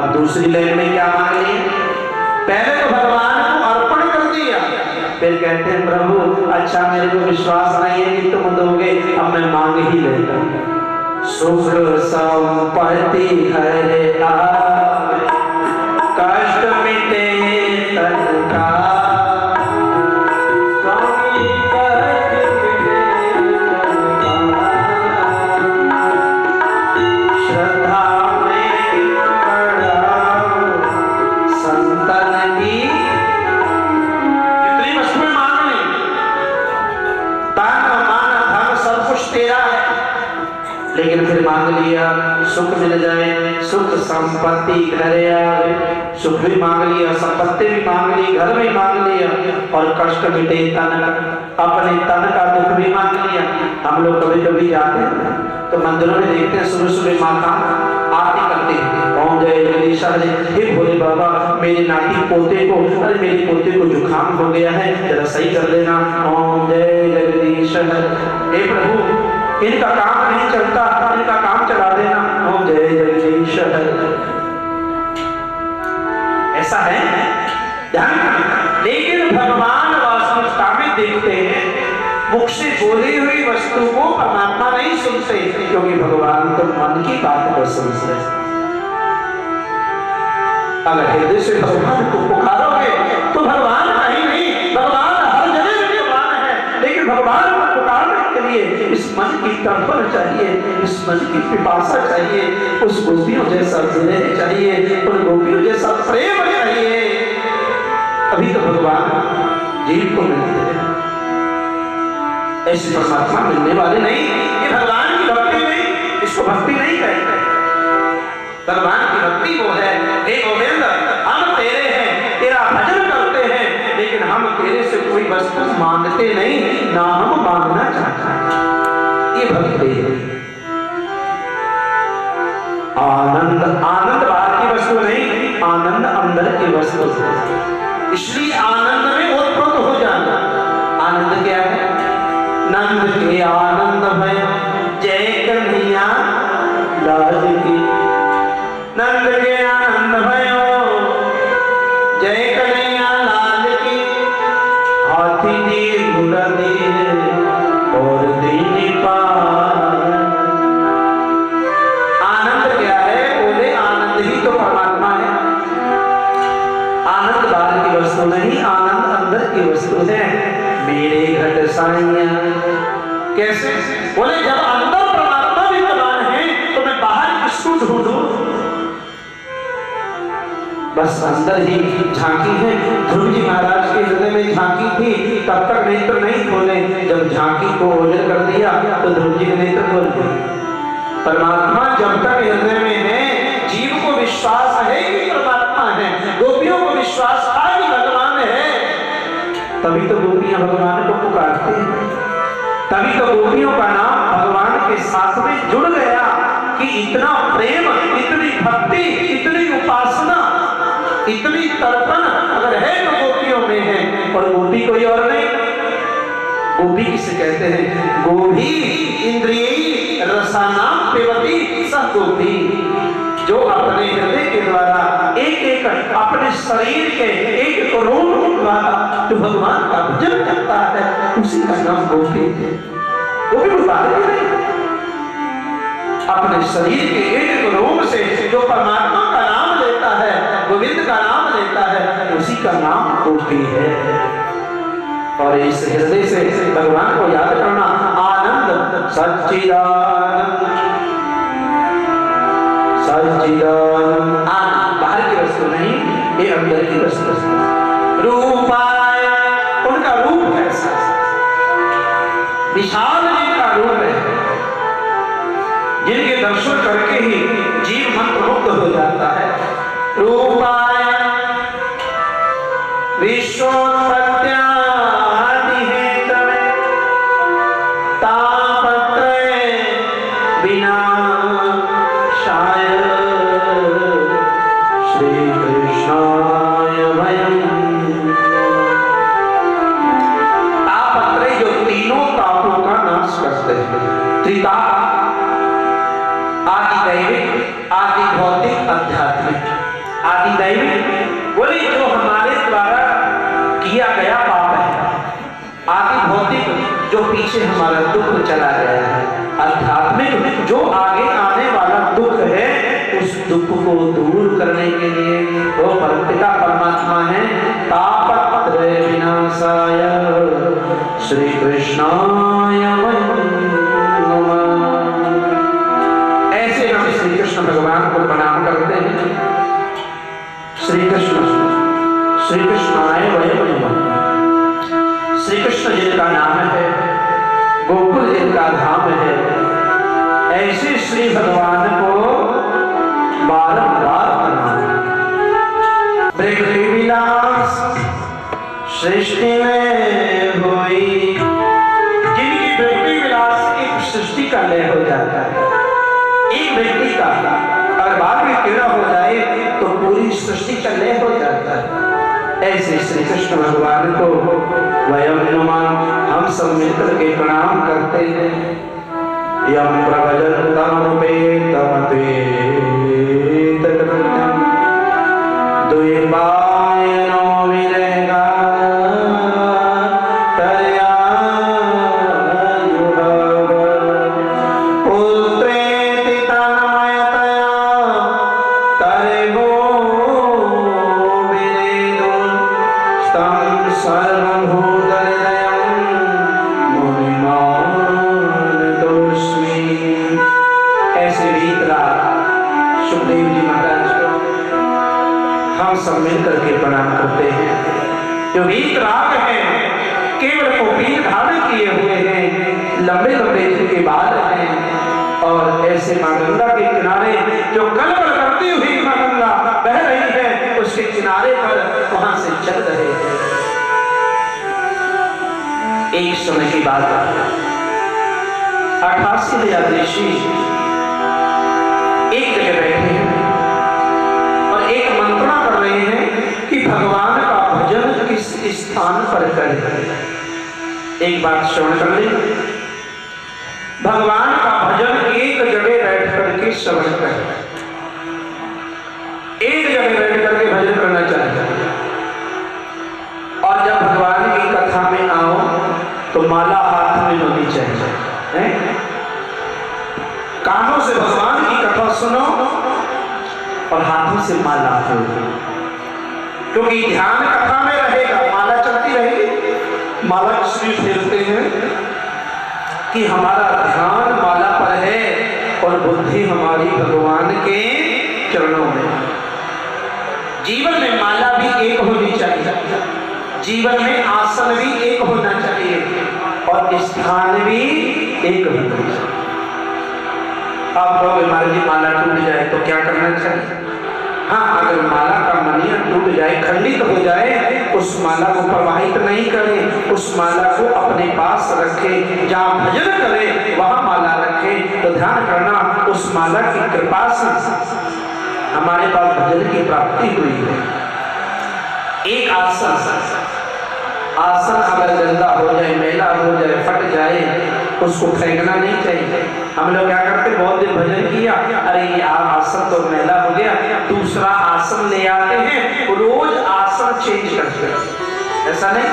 अब दूसरी लाइन में क्या मांग रही है? पहले तो भगवान को अर्पण कर दिया, फिर कहते हैं प्रभु अच्छा मेरे को विश्वास नहीं है कि तुम दोगे, अब मैं मांग ही लेता हूं। सुख संपत्ति घर आए, कष्ट मिटे तन का, लेकिन फिर मांग लिया सुख मिल जाए, सुख संपत्ति घर आवे, सुख भी मांग लिया, संपत्ति भी मांग ली, घर भी मांग लिया, और कष्ट मिटे तन का, अपने तन का दुख भी मांग लिया। हम लोग कभी कभी जाते हैं तो मंदिरों में देखते हैं सुबह सुबह माता आरती करते हैं, ओम जय जगदीश हरे, हे भोले बाबा मेरे नाती पोते को, अरे मेरे पोते को जुकाम हो गया है जरा सही कर देना, ओम जय जगदीश हरे। हे प्रभु इनका काम नहीं चलता, इनका काम चला देना, ओम जय जगदीश हरे। ऐसा है ध्यान। लेकिन भगवान वास्तविकता में देखते हैं, मुख से बोली हुई वस्तु को परमात्मा नहीं सुनते, क्योंकि भगवान तो मन की बात को सुनते हैं। अगर हृदय से भगवान को पुकारोगे तो भगवान कहीं नहीं, भगवान हर जगह विद्यमान है, लेकिन भगवान को पुकारने के लिए इस मन की तड़पन चाहिए, इस मन की पिपासा चाहिए, उस गोपियों जैसा हृदय चाहिए, उन गोपियों जैसा प्रेम चाहिए, अभी तो भगवान जीव को मिलते हैं। ऐसे परमात्मा मिलने वाले नहीं, ये भगवान की भक्ति नहीं, इसको भक्ति नहीं कहते। भगवान की भक्ति वो है, हे गोविंद हम तेरे हैं, तेरा भजन करते हैं, लेकिन हम तेरे से कोई वस्तु मांगते नहीं, ना हम मांगना चाहते हैं। ये भक्ति है। आनंद, आनंद बाहर की वस्तु नहीं, आनंद अंदर की वस्तु है। इसलिए आनंद में ओतप्रोत हो जाना। आनंद क्या है? नंद के आनंद भय जय कन्हैया लाल की, नंद के आनंद भयो जय कन्हैया लाल की, हाथी दी घोड़ा दी और दीनी पार। आनंद क्या है? बोले आनंद ही तो परमात्मा है। आनंद बाहर की वस्तु नहीं, आनंद अंदर की वस्तु है। मेरे घट साइया कैसे? बोले जब अंदर परमात्मा विद्यमान है तो मैं बाहर किसको ढूंढूं? बस अंदर ही झांकी है। ध्रुव जी महाराज के हृदय में झांकी थी, तब तक नेत्र नहीं खोले, जब झांकी को ओझल कर दिया तो ध्रुव जी के नेत्र खोल गए। परमात्मा जब तक हृदय में है, जीव को विश्वास है कि परमात्मा है, गोपियों को विश्वास था कि भगवान है, तभी तो गोपियां भगवान को पुकारते हैं, तभी तो गोपियों का नाम भगवान के साथ में जुड़ गया कि इतना प्रेम, इतनी भक्ति, इतनी उपासना, इतनी तर्पण अगर है तो गोपियों में है, और गोपी कोई और नहीं। गोपी किसे कहते हैं? गोभी इंद्रिय रसानाम पेवती सह गोपी, जो अपने हृदय के द्वारा एक एक अपने शरीर के एक रोम द्वारा जो भगवान का भजन करता है, उसी का नाम गोपी है। गोपी कोई बाहर नहीं, अपने शरीर के एक रोम से जो परमात्मा का नाम लेता है, गोविंद का नाम लेता है, उसी का नाम गोपी है। और इस हृदय से भगवान को याद करना। आनंद सच्चिदानंद, सच्चिदानंद आनंद बाहर की वस्तु नहीं, ये अंदर की वस्तु। रूपाय, उनका रूप कैसा? विशाल जिनका रूप है, जिनके दर्शन करके ही जीव मंत्र मुक्त हो जाता है। रूपाय विश्वोत्पत्त्या त्रिताप, आदि दैविक, आदि भौतिक, आध्यात्मिक। दूर करने के लिए वो परमपिता परमात्मा है। तापत्रय विनाशाय श्री कृष्णाय नमः। ऐसे हम श्री कृष्ण भगवान को प्रणाम करते हैं। श्री कृष्णाय वयं नमः। श्री कृष्ण जिनका नाम है, गोकुल जिनका धाम है, ऐसे श्री भगवान को बारंबार प्रणाम। प्रकृति विलास सृष्टि में हुई, जिनकी प्रकृति विलास एक सृष्टि का लय हो जाता है, एक व्यक्ति का अगर बाद में कीड़ा हो जाए तो पूरी सृष्टि का लय हो जाता है। ऐसे श्री कृष्ण भगवान को वयं नमः हम सब मिलकर के प्रणाम करते हैं। यम प्रभजन्तं पेतमपेतकृत्यं द्वैपायनो विरगा सब मिलकर के प्रणाम करते हैं। जो वीतराग है, केवल कौपीन धारण किए हुए हैं, लंबे लंबे जिनके बाल हैं, और ऐसे मां गंगा के किनारे जो कलकल करती हुई मां गंगा बह रही है, उसके किनारे पर वहां से चल रहे हैं। एक समय की बात है, 88,000 ऋषि एक जगह बैठे हैं और एक मंत्रणा कर रहे हैं कि भगवान का भजन किस स्थान पर करें। एक बात श्रवण कर ले, भगवान का भजन एक जगह बैठ करके श्रवण करें, एक जगह बैठ करके भजन करना चाहिए। और जब भगवान की कथा में आओ तो माला हाथ में होनी चाहिए, है? कानों से भगवान की कथा सुनो और हाथों से माला हो, क्योंकि ध्यान कथा में रहेगा, माला चलती रहेगी। माला इसलिए फेरते हैं कि हमारा ध्यान माला पर है और बुद्धि हमारी भगवान के चरणों में। जीवन में माला भी एक होनी चाहिए, जीवन में आसन भी एक होना चाहिए और स्थान भी एक होना चाहिए। अब हमारी माला टूट जाए तो क्या करना चाहिए? हाँ, अगर माला का मनिया टूट जाए, खंडित हो जाए, उस माला को प्रवाहित नहीं करें, उस माला को अपने पास रखें, जहाँ भजन करें वहां माला रखें। तो ध्यान करना, उस माला की कृपा से हमारे पास भजन की प्राप्ति हुई है। एक आसन अगर गंदा हो जाए, मैला हो जाए, फट जाए, उसको फेंकना नहीं चाहिए। हम लोग क्या करते, बहुत दिन भजन किया, अरे ये आसन तो मैला हो गया, दूसरा आसन ले आते हैं, रोज आसन चेंज करते हैं। ऐसा नहीं,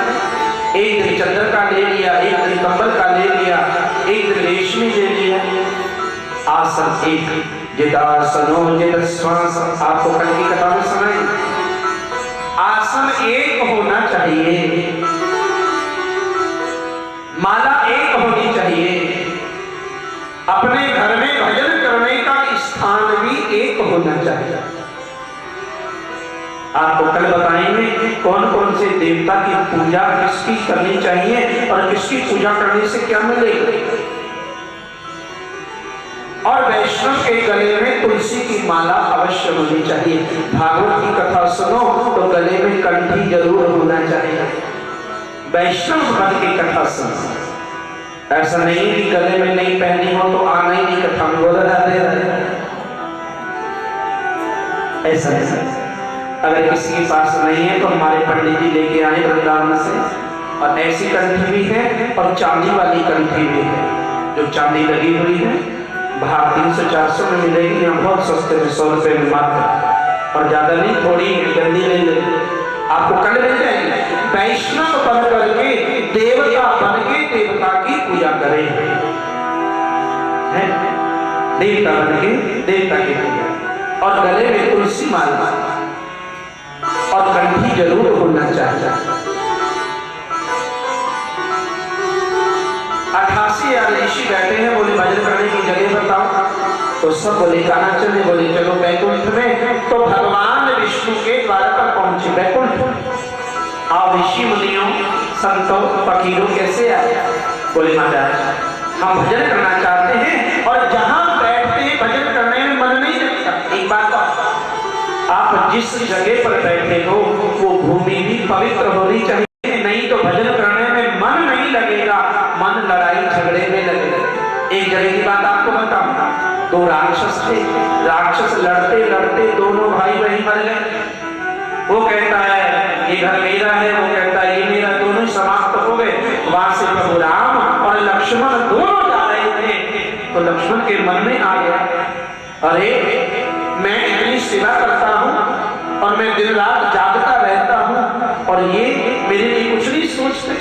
एक दिन चंदन का ले लिया, एक दिन कंबल का ले लिया, एक दिन रेशमी ले लिया। आसन एक, जितासनो जित श्वास, आपको कल की कथा में सुनाई। आसन एक होना चाहिए, माला एक होनी चाहिए, अपने घर में भजन करने का स्थान भी एक होना चाहिए। आपको कल बताएंगे कौन कौन से देवता की पूजा किसकी करनी चाहिए और किसकी पूजा करने से क्या मिलेगा। और वैष्णव के गले में तुलसी की माला अवश्य होनी चाहिए। भागवत की कथा सुनो तो गले में कंठी जरूर होना चाहिए। वैष्णव भक्त की कथा सुनो, ऐसा नहीं कि गले में नहीं पहनी हो तो आना ही नहीं कथा में, बोला जाते हैं ऐसा नहीं। अगर किसी के पास नहीं है तो हमारे पंडित जी लेके आए वृंदावन से, और ऐसी कंठी भी है और चांदी वाली कंठी भी है, जो चांदी लगी हुई है, बाहर 300-400 में मिलेगी, यहाँ बहुत सस्ते में 100 रुपए में मात्र, और ज्यादा नहीं, थोड़ी गंदी ले ले, आपको कल मिल जाएगी। वैष्णव बन करके देवता बन के देवता की पूजा करें, देवता बन के देवता की पूजा। और गले में तुलसी माला और कंठी जरूर होना चाहिए। 88 ऋषि बैठे हैं, बोले भजन करने की जगह बताओ। तो सब बोले कहाँ चले, बोले चलो बैकुंठ में। तो भगवान विष्णु के द्वार पर पहुंचे बैकुंठ। आओ ऋषि मुनियों संतों फकीरों कैसे आए? बोले महाराज हम भजन करना चाहते हैं और जहां बैठते भजन करने में मन नहीं लगता। एक बात आप जिस जगह पर बैठे हो वो भूमि भी पवित्र होनी चाहिए, नहीं तो भजन करने में मन नहीं लगेगा, मन लड़ाई झगड़े में लगेगा। एक जगह की बात आपको बताऊंगा, 2 राक्षस थे, राक्षस लड़ते लड़ते दोनों भाई वहीं मर गए। वो कहता है ये घर मेरा है, वो कहता है ये मेरा, दोनों समाप्त हो गए। वहां से प्रभु राम और लक्ष्मण दोनों जा रहे थे, तो लक्ष्मण के मन में आ गया अरे मैं इतनी सेवा करता हूँ और मैं दिन रात जागता रहता हूँ और ये मेरे लिए कुछ नहीं सोचते।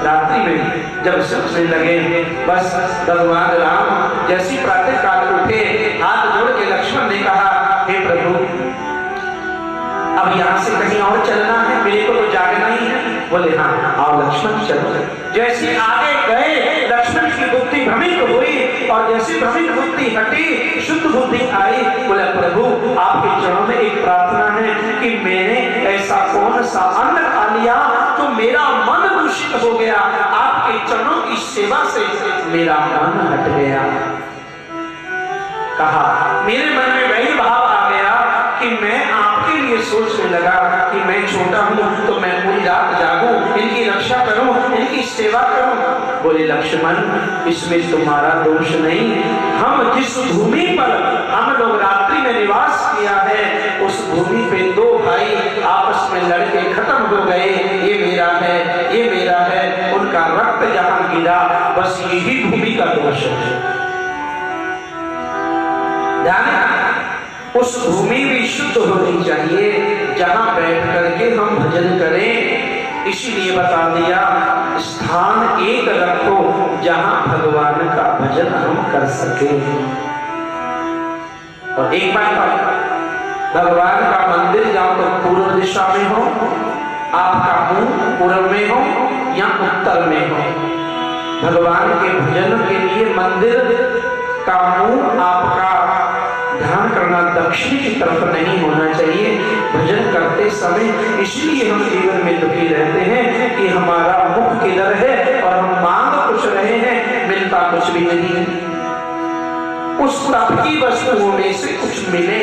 रात्रि में जब सोचने लगे बस भगवान राम जैसी प्रातः काल उठे, हाथ जोड़ के लक्ष्मण ने कहा हे प्रभु अब यहाँ से कहीं और चलना है, मेरे को तो जागना ही है। बोले हाँ आओ लक्ष्मण चलो। जैसे आगे गए लक्ष्मण की बुद्धि भ्रमित हुई और जैसे भ्रमित बुद्धि हटी शुद्ध बुद्धि आई। बोले प्रभु आपके चरणों में एक प्रार्थना है कि मैंने ऐसा कौन सा अन्न खा लिया तो मेरा मन दूषित हो गया, आपके चरणों की सेवा से मेरा मन हट गया। कहा मेरे मन में वही भाव आ गया कि मैं आपके लिए सोचने लगा कि मैं छोटा हूं तो मैं पूरी रात जागूं, इनकी रक्षा करूं, इनकी सेवा करूं। बोले लक्ष्मण इसमें तुम्हारा दोष नहीं, हम जिस भूमि पर हम लोग रात्रि में निवास किया है उस भूमि पे 2 भाई आपस में लड़के खत्म हो गए, ये मेरा है ये मेरा है, उनका रक्त जहां गिरा बस यही भूमि का दोष है। उस भूमि भी शुद्ध होनी चाहिए जहां बैठ करके हम भजन करें। इसीलिए बता दिया स्थान एक रखो जहां भगवान का भजन हम कर सके। और एक बात भगवान का मंदिर या तो पूर्व दिशा में हो, आपका मुंह पूर्व में हो या उत्तर में हो। भगवान के भजन के लिए मंदिर का मुंह आपका ध्यान करना दक्षिण की तरफ नहीं होना चाहिए। भजन करते समय इसलिए हम जीवन में दुखी रहते हैं कि हमारा मुख किधर है और हम मांग कुछ रहे हैं, मिलता कुछ भी नहीं है। उस तप की वस्तुओं में से कुछ मिले।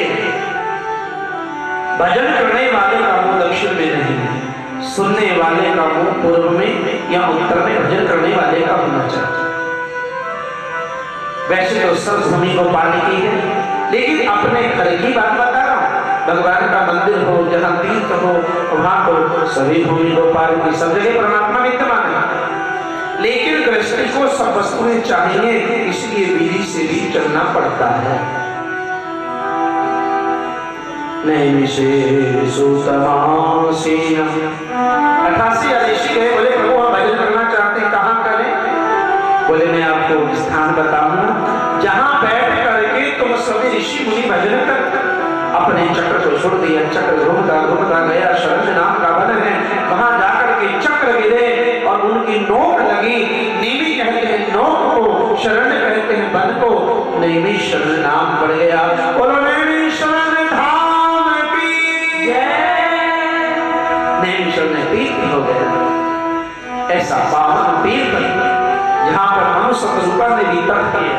भजन करने वाले का मुंह दक्षिण में नहीं है, सुनने वाले का मुंह पूर्व में या उत्तर में भजन करने वाले का होना चाहिए। वैसे तो सब भूमि को पानी की है, लेकिन अपने घर की बात बता रहा हूं। भगवान का मंदिर हो जहां तीर्थ हो वहां तो सभी भूमि को पार की, सब जगह परमात्मा विद्यमान है। लेकिन गृहस्थी को सब वस्तुएं चाहिए, इसलिए विधि से भी चलना पड़ता है। नैमिषे सुतमासीन 88 ऋषि गए, बोले प्रभु हम भजन करना चाहते हैं, कहाँ करें? बोले मैं आपको स्थान बताऊंगा जहां बैठ करके तुम सभी ऋषि मुनि भजन कर। अपने चक्र को छोड़ दिया, चक्र घूमता गया, शरण नाम का वन है, वहां जाकर के चक्र गिरे और उनकी नोक लगी। नेमी कहते हैं नोक को, शरण कहते हैं वन को। नेमी शरण नाम पड़ गया, बोलो नेमी शरण धाम की जय। नेमी शरण तीर्थ हो गया, ऐसा पावन तीर्थ जहां पर मनुष्य रूपा ने भी तप किया,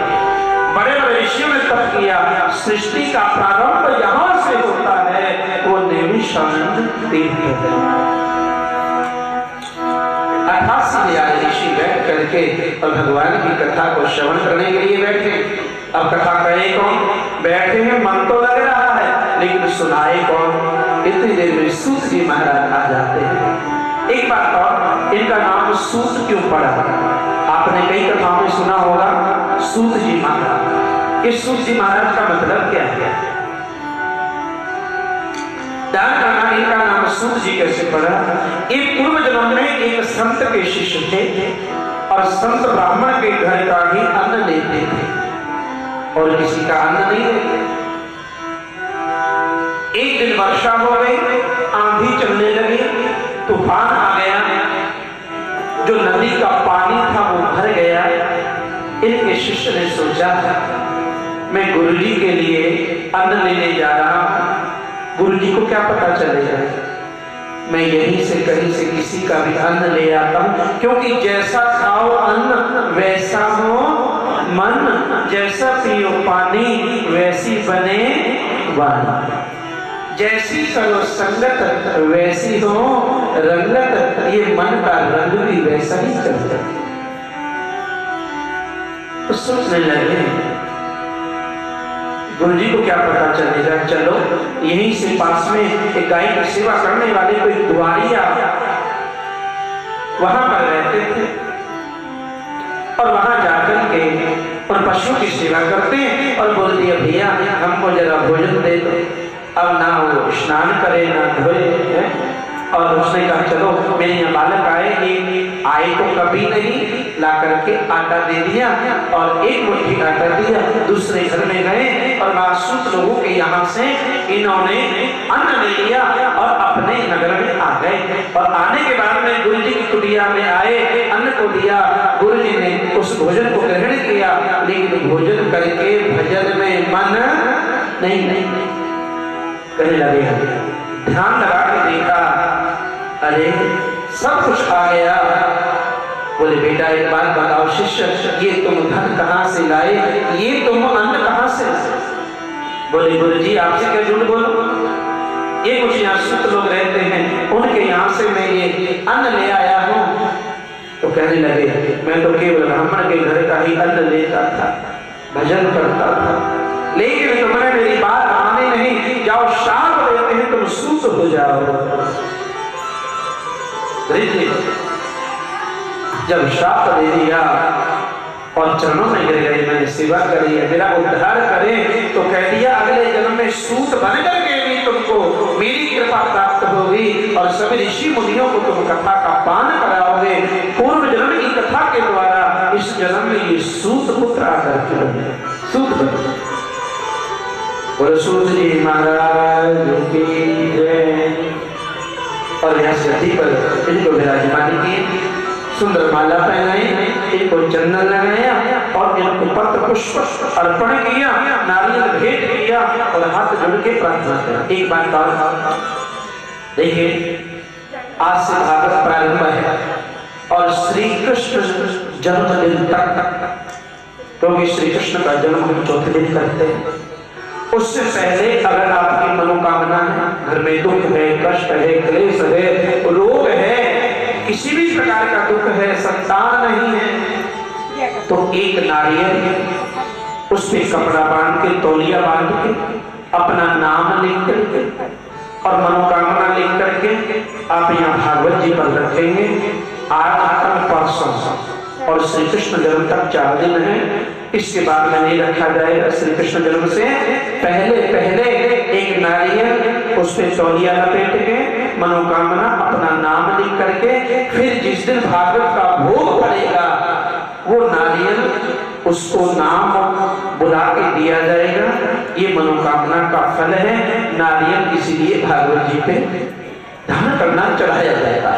बड़े बड़े ऋषियों ने तप किया। सृष्टि का प्रारंभ यहां से होता है, वो नैमिषारण्य तीर्थ है। 88 ऋषि बैठ करके और भगवान की कथा को श्रवण करने के लिए बैठे। अब कथा कहे कौन? बैठे हैं, मन तो लग रहा है लेकिन सुनाए कौन? इतनी देर में सूत जी महाराज आ जाते हैं। एक बात और, इनका नाम सूत क्यों पड़ा? आपने कई कथाओं में सुना होगा सूत जी महाराज। इस सूत जी महाराज का मतलब क्या है? ध्यान करना, इनका नाम सूत जी कैसे पड़ा? एक पूर्व जन्म में एक संत के शिष्य थे और संत ब्राह्मण के घर का ही अन्न लेते थे और किसी का अन्न नहीं लेते। एक दिन वर्षा हो गई, आंधी चलने लगी, तूफान आ गया, जो नदी का पानी था वो भर गया। इनके शिष्य ने सोचा था मैं गुरुजी के लिए अन्न लेने जा रहा हूं, गुरुजी को क्या पता चलेगा, मैं यहीं से कहीं से किसी का भी अन्न ले आता हूं, क्योंकि जैसा खाओ अन्न वैसा हो मन, जैसा पियो पानी वैसी बने वाणी, जैसी करो संगत वैसी हो रंगत, ये मन का रंग भी वैसा ही चलता। तो सोचने लगे गुरुजी को क्या पता चलेगा, चलो यहीं से पास में एक गाय की सेवा करने वाले कोई दुआरिया वहां पर रहते थे और वहां जाकर के और पशुओं की सेवा करते हैं और बोल दिया भैया हमको जरा भोजन दे दो। अब ना वो स्नान करे ना धोए, और उसने कहा चलो मेरे यहाँ बालक आए तो कभी नहीं, ला करके आटा दे दिया और एक मुट्ठी आटा दिया, दूसरे घर में गए और मासूम लोगों के यहाँ से इन्होंने अन्न ले लिया और अपने नगर में आ गए। और आने के बाद में गुरुजी की कुटिया में आए, अन्न को दिया, गुरुजी ने उस भोजन को ग्रहण किया, लेकिन भोजन करके भजन में मन नहीं कहने लगे। ध्यान लगा के देखा, अरे सब कुछ आ गया। बोले बेटा एक बात बताओ शिष्य, ये तुम धन कहाँ से लाए, ये तुम अन्न कहाँ से लाए? बोले गुरुजी आपसे क्या झूठ बोलो, ये कुछ यहाँ सुत लोग रहते हैं उनके यहाँ से मैं ये अन्न ले आया हूँ। तो कहने लगे मैं तो केवल ब्राह्मण के घर का ही अन्न लेता था, भजन करता था, लेकिन तुमने मेरी बात मानी नहीं, जाओ शाप देते हैं तुम सूत हो जाओ। जब शाप दे दिया और चरणों में गिर गए, मैंने सेवा करी है, मेरा उद्धार करे, तो कह दिया अगले जन्म में सूत बन करके भी तुमको मेरी कृपा प्राप्त होगी और सभी ऋषि मुनियों को तुम कथा का पान कराओगे। पूर्व जन्म की कथा के द्वारा इस जन्म में ये सूत पुत्र आकर के सूत बने। सूत जी महाराज की जय। और यह सती पर इनको विराजमान किए, सुंदर माला पहनाई, इनको चंदन लगाया और इनको पत्र पुष्प अर्पण किया, नारियल भेंट किया और हाथ जोड़ के प्रार्थना किया। एक बात और देखिए, आज से भागवत प्रारंभ है और श्री कृष्ण जन्मदिन तक, क्योंकि श्री कृष्ण का जन्म हम चौथे दिन करते हैं, उससे पहले अगर आपकी मनोकामना है, घर में दुख है, कष्ट है, क्लेश है, रोग है, किसी भी प्रकार का दुख है, संतान नहीं है, तो एक नारियल उस पे कपड़ा बांध के, तौलिया बांध के, अपना नाम लिख करके और मनोकामना लिख करके आप यहाँ भागवत जी पर रखेंगे। आज तक परसों और श्री कृष्ण जन्म तक 4 दिन है, इसके बाद में नहीं रखा जाएगा। श्री कृष्ण जन्म से पहले एक नारियल उस पे तौलिया लपेट के, मनोकामना, अपना नाम लिख करके, फिर जिस दिन भागवत का भोग पड़ेगा वो नारियल उसको नाम बुला के दिया जाएगा। ये मनोकामना का फल है। नारियल इसीलिए भागवत जी पे दान करना, चढ़ाया जाएगा,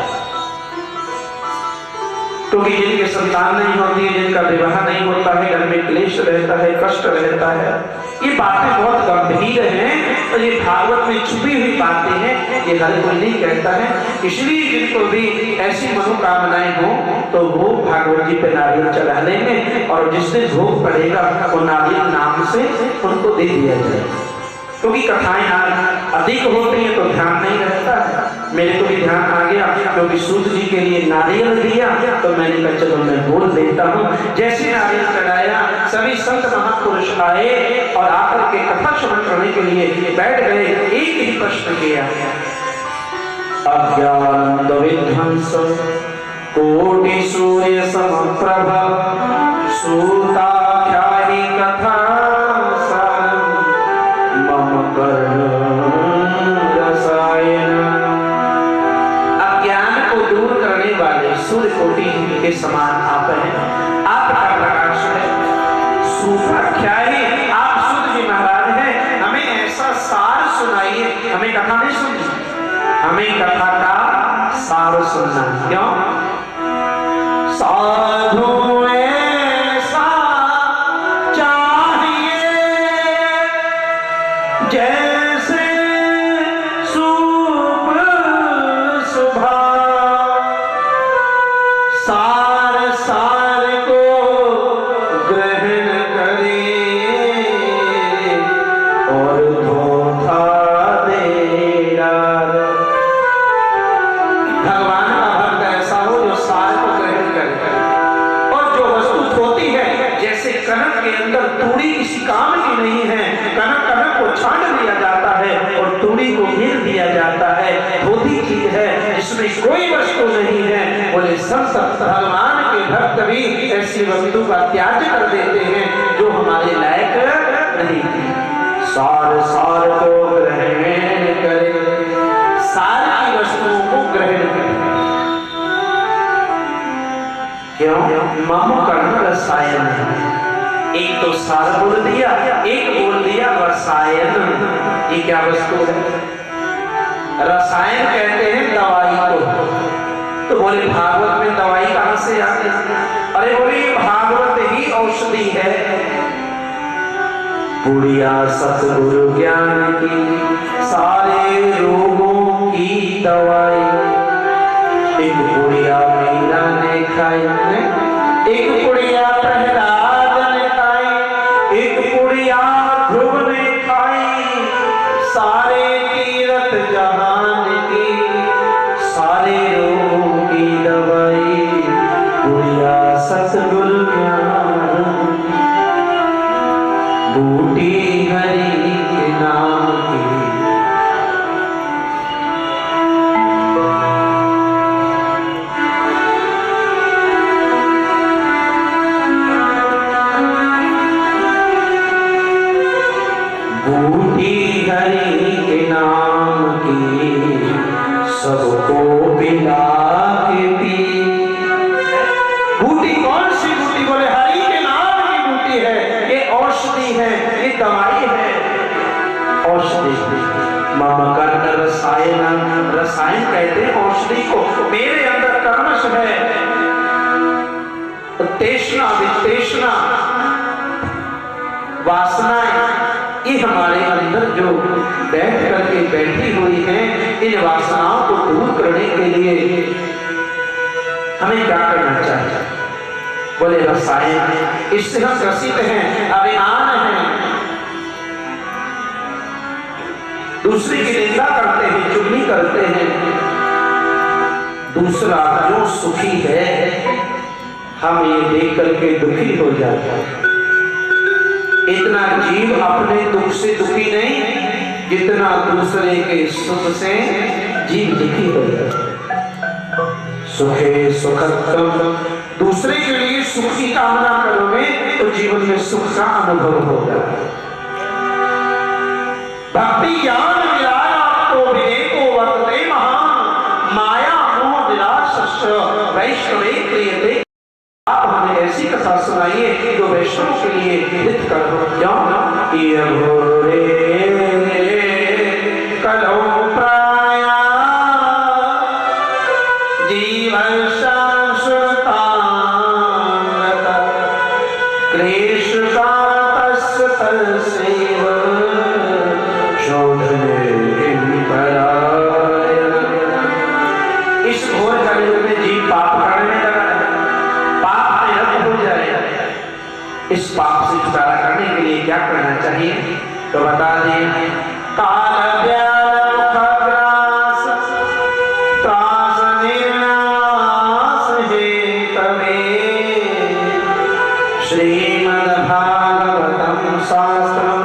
क्योंकि जिनके संतान नहीं होती है, जिनका विवाह नहीं होता है, घर में क्लेश रहता है, कष्ट रहता है, ये बातें बहुत गंभीर हैं और ये भागवत में छुपी हुई बातें हैं, ये हर कोई नहीं कहता है। इसलिए जिनको भी ऐसी मनोकामनाएं हो तो वो भागवत जी पे नारियल चढ़ा लेंगे और जिस दिन भोग पड़ेगा वो नारियल नाम से उनको दे दिया जाएगा। क्योंकि कथाएं अधिक होती हैं तो ध्यान नहीं रहता है। मेरे को भी ध्यान आ गया, क्योंकि सूत जी के लिए नारियल दिया तो मैंने कहा चलो मैं बोल देता हूँ। जैसे नारियल चढ़ाया, सभी संत महापुरुष आए और आकर के कथा श्रवण करने के लिए बैठ गए। एक ही प्रश्न किया, अज्ञान विध्वंस कोटि सूर्य समप्रभ सूताख्यायी कथा अज्ञान को दूर करने वाले सूर्य कोटि के समान आप हैं, आपका प्रकाश है। सूताख्यायी आप सूत जी महाराज हैं, हमें ऐसा सार सुनाइए, हमें कथा का सार सुनना। क्यों? साधु ऐसा चाहिए जैसे सूप सुभा, सार सार को ग्रहण करे और धोखा दे डाल। भगवान का भक्त ऐसा हो जो सार को ग्रहण करे और जो वस्तु होती है, जैसे कनक के अंदर तूड़ी किसी काम की नहीं है, कनक को छांट दिया जाता है और तूड़ी को घेर दिया जाता है, धोती चीज है जिसमें कोई वस्तु नहीं है। बोले सब भगवान के भक्त भी ऐसी वस्तु का त्याग कर देते हैं जो हमारे लायक नहीं थी। सार सार को ग्रहण करे, सार की वस्तुओं को ग्रहण करे। क्यों? मम कर्ण रसायन, एक तो सार बोल दिया, एक बोल दिया रसायन। ये क्या वस्तु है? रसायन कहते हैं दवाई को। तो बोले भागवत में दवाई कहां से आती है? अरे बोले भागवत ही औषधि है। बुढ़िया सतगुरु ज्ञान की सारे रोगों की दवाई, एक बुढ़िया मीरा ने खाई, एक बुढ़िया प्रहलाद ने खाई, एक बुढ़िया ध्रुव ने खाई, सारे तीर्थ जहान की सारे रोगों की दवाई बुढ़िया सतगुरु ज्ञान, बूटी हरि के नाम की। बूटी हरि के नाम की सबको पिला के पी। बूटी कौन सी बूटी? बोले हरि के नाम की बूटी है, ये औषधि है, ये दवाई है, औषधि। मम कर्ण रसायन, रसायन कहते हैं औषधि को। मेरे अंदर कर्मश है, तृष्णा वितृष्णा वासनाएं, ये हमारे अंदर जो बैठ करके बैठी हुई हैं, इन वासनाओं को दूर करने के लिए हमें क्या करना चाहिए? बोले रसायन, इससे हम ग्रसित हैं, अभिमान हैं, दूसरे की निंदा करते हैं, चुगली करते हैं। दूसरा जो सुखी है हम ये देख करके दुखी हो जाते हैं। इतना जीव अपने दुख से दुखी नहीं जितना दूसरे के सुख से जीव दुखी हो जाता है। सुखे सुखत्म, दूसरे के लिए सुख की कामना करोगे तो जीवन में सुख का अनुभव होगा। भक्ति ज्ञान विराय आपको विवेको वर्तते महान, माया मोह विलास वैष्णवे प्रियते। आप हमें ऐसी कथा सुनाइए जो वैष्णव के लिए हित कर हो। क्यों? ये भोरे कलो प्राया जीवन शाश्वतांगत क्लेश कातस्य तलसेव शोधने पराय। इस घोर कलयुग में जीव पाप करने लगा है, पाप रद्द हो जाएगा। इस पाप से छुटकारा करने के लिए क्या करना चाहिए? तो बता दें, काल व्याल खग्रास त्रास विनाश हेतवे श्रीमद् भागवतम शास्त्रम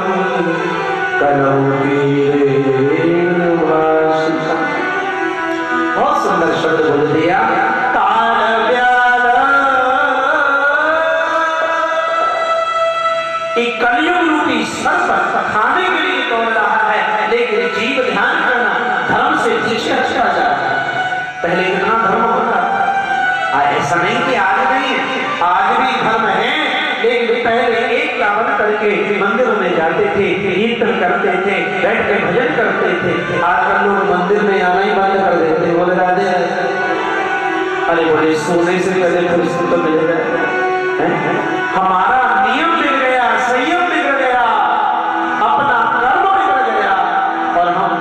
कलौ वीरेण वासितम्। बहुत सुंदर शब्द बोल दिया। काल व्याल, एक कलयुग रूपी सर्प खाने के लिए दौड़ रहा है, लेकिन जीव ध्यान करना धर्म से पीछे हटता जा रहा है। पहले कितना धर्म होता, ऐसा नहीं कि आज नहीं है, आज भी धर्म है, लेकिन पहले एक कावन करके करके मंदिरों में जाते थे, कीर्तन करते थे, बैठ के भजन करते थे। आजकल लोग मंदिर में आना ही बंद कर देते हैं। बोले राधे अरे बोले सोने से पहले फुर्सत तो मिल गया। हमारा नियम बिगड़ गया, संयम बिगड़ गया, अपना कर्म बिगड़ गया और हम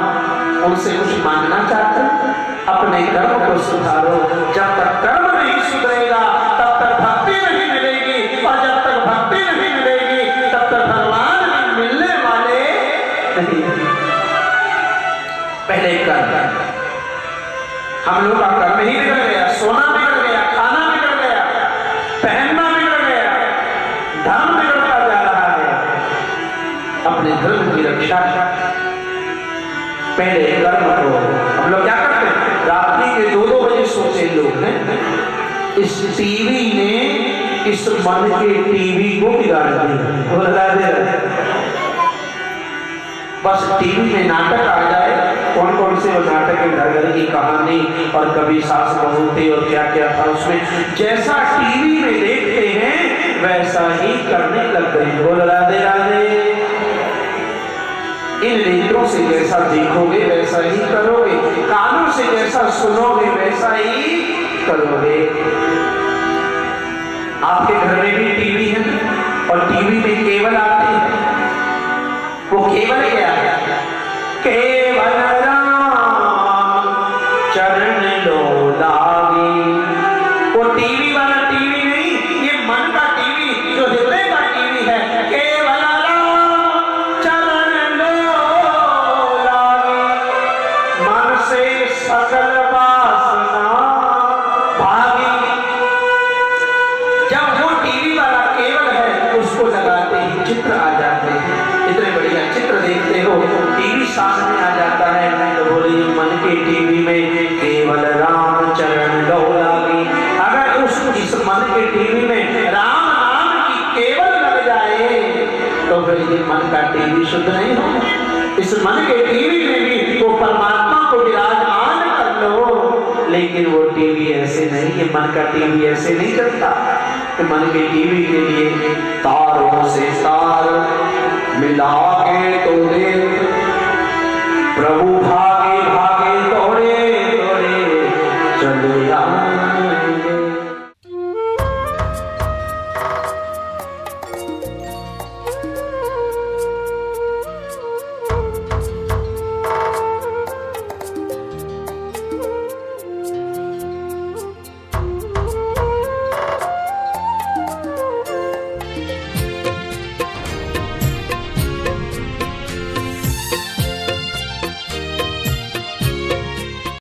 उनसे कुछ मांगना चाहते हैं। अपने कर्म को सुधारो। जब तक कर्म नहीं सुधरेगा तब तक भक्ति नहीं मिलेगी, और जब तक भक्ति नहीं मिलेगी तब तक भगवान मिलने वाले नहीं। पहले कर्म, हम लोग का कर्म ही बिगड़ गया। सोना बिगड़ गया, खाना बिगड़ गया, पहनना बिगड़ गया, धर्म बिगड़ता जा रहा है। अपने धर्म की रक्षा पहले कर्म करो। हम लोग क्या करते हैं, रात्रि के 2-2 बजे सोते लोग हैं। इस टीवी ने इस मन के टीवी को बिगाड़ दिया। बस टीवी में नाटक आ जाए, कौन कौन से वो नाटक है, घर घर की कहानी और कभी सास बहू थे और क्या क्या था उसमें, जैसा टीवी में देखते हैं वैसा ही करने लग गए। बोल राधे राधे। इन नेत्रों से जैसा देखोगे वैसा ही करोगे, कानों से जैसा सुनोगे वैसा ही करोगे। आपके घर में भी टीवी है और टीवी में केबल आती है। वो केबल क्या है? केवल राम चरण लो लागी। वो टीवी वाला टीवी नहीं, ये मन का टीवी, जो हृदय का टीवी है। केवल राम चरण लो लागी, मन से सकल वासना भागी। जब वो टीवी वाला केबल है उसको लगाते ही चित्र आ जाते हैं। इतने बढ़िया चित्र देखते हो, टीवी सामने आ जाता है। तो बोले मन के टीवी में केवल राम चरण लो लागी। अगर इस मन के टीवी में राम नाम की केवल लग जाए तो फिर ये मन का टीवी शुद्ध नहीं होगा। इस मन के टीवी में भी वो परमात्मा को विराजमान कर लो, लेकिन वो टीवी ऐसे नहीं, ये मन का टीवी ऐसे नहीं चलता। तो मन के टीवी के लिए तारों से तार मिला के तो देख प्रभु भा